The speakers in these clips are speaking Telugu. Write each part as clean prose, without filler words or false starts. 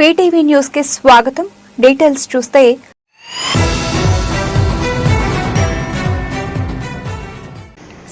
పీటీవీ న్యూస్ కి స్వాగతం. డీటెయిల్స్ చూస్తే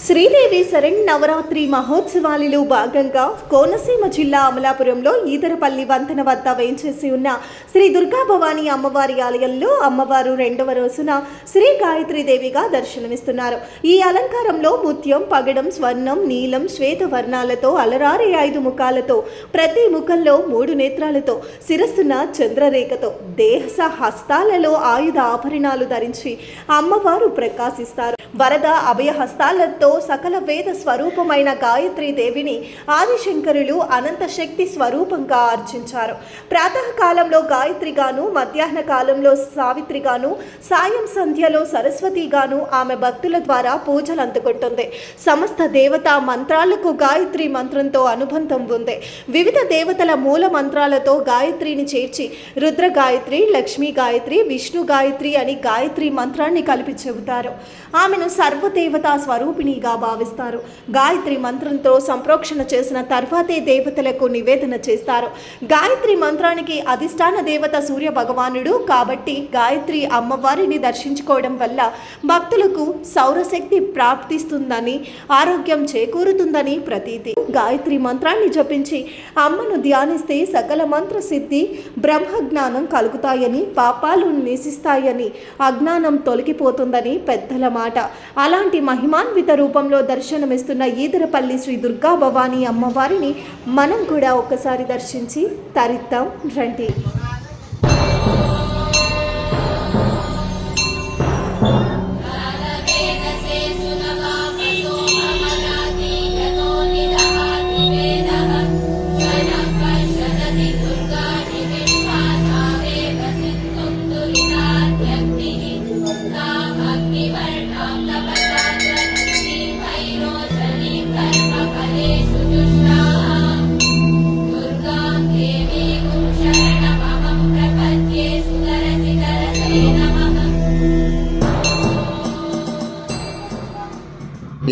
శ్రీదేవి శరన్నవరాత్రి మహోత్సవాలలో భాగంగా కోనసీమ జిల్లా అమలాపురంలో ఈదరపల్లి వంతెన వద్ద వేంచేసి ఉన్న శ్రీ దుర్గా భవానీ అమ్మవారి ఆలయంలో అమ్మవారు రెండవ రోజున శ్రీ గాయత్రీదేవిగా దర్శనమిస్తున్నారు. ఈ అలంకారంలో ముత్యం, పగడం, స్వర్ణం, నీలం, శ్వేత వర్ణాలతో అలరారే 5 ముఖాలతో, ప్రతి ముఖంలో 3 నేత్రాలతో, శిరస్సున చంద్రరేఖతో, దేహ హస్తాలలో ఆయుధ ఆభరణాలు ధరించి అమ్మవారు ప్రకాశిస్తారు. వరద అభయ హస్తాలతో సకల వేద స్వరూపమైన గాయత్రీ దేవిని ఆదిశంకరులు అనంత శక్తి స్వరూపంగా అర్చించారు. ప్రాతకాలంలో గాయత్రిగాను, మధ్యాహ్న కాలంలో సావిత్రిగాను, సాయం సంధ్యలో సరస్వతిగాను ఆమె భక్తుల ద్వారా పూజలు అందుకుంటుంది. సమస్త దేవతా మంత్రాలకు గాయత్రి మంత్రంతో అనుబంధం ఉంది. వివిధ దేవతల మూల మంత్రాలతో గాయత్రిని చేర్చి రుద్ర గాయత్రి, లక్ష్మీ గాయత్రి, విష్ణు గాయత్రి అని గాయత్రి మంత్రాన్ని కలిపి చెబుతారు. ఆమెను సర్వదేవతా స్వరూపిణిగా భావిస్తారు. గాయత్రి మంత్రంతో సంప్రోక్షణ చేసిన తర్వాతే దేవతలకు నివేదన చేస్తారు. గాయత్రి మంత్రానికి అధిష్టాన దేవత సూర్య భగవానుడు కాబట్టి గాయత్రి అమ్మవారిని దర్శించుకోవడం వల్ల భక్తులకు సౌరశక్తి ప్రాప్తిస్తుందని, ఆరోగ్యం చేకూరుతుందని ప్రతీతి. గాయత్రి మంత్రాన్ని జపించి అమ్మను ధ్యానిస్తే సకల మంత్ర సిద్ధి, బ్రహ్మజ్ఞానం కలుగుతాయని, పాపాలు నశిస్తాయని, అజ్ఞానం తొలగిపోతుందని పెద్దల మాట. అలాంటి మహిమాన్విత రూపంలో దర్శనమిస్తున్న ఈదరపల్లి శ్రీ దుర్గా భవానీ అమ్మవారిని మనం కూడా ఒక్కసారి దర్శించి తరిద్దాం రండి.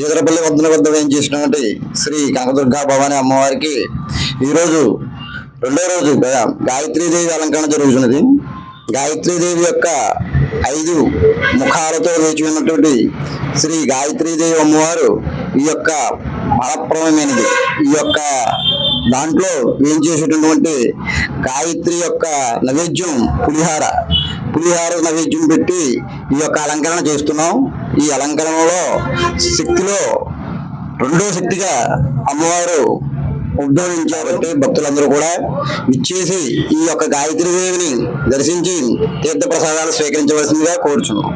ఈదరపల్లి వంతెన వద్ద వేయించేసినటువంటి శ్రీ కనకదుర్గా భవానీ అమ్మవారికి ఈరోజు రెండో రోజు గాయత్రీదేవి అలంకరణ జరుగుతున్నది. గాయత్రీదేవి యొక్క 5 ముఖాలతో వేచి ఉన్నటువంటి శ్రీ గాయత్రీదేవి అమ్మవారు ఈ యొక్క ఫలప్రదమైనది. ఈ యొక్క దాంట్లో వేయించేసేటటువంటి గాయత్రి యొక్క నైవేద్యం పులిహార నైవేద్యం పెట్టి ఈ యొక్క అలంకరణ చేస్తున్నాం. ఈ అలంకరణలో శక్తిలో రెండో శక్తిగా అమ్మవారు ఉద్భవించారంటే భక్తులందరూ కూడా ఇచ్చేసి ఈ యొక్క గాయత్రీదేవిని దర్శించి తీర్థప్రసాదాలు స్వీకరించవలసిందిగా కోరుచున్నాం.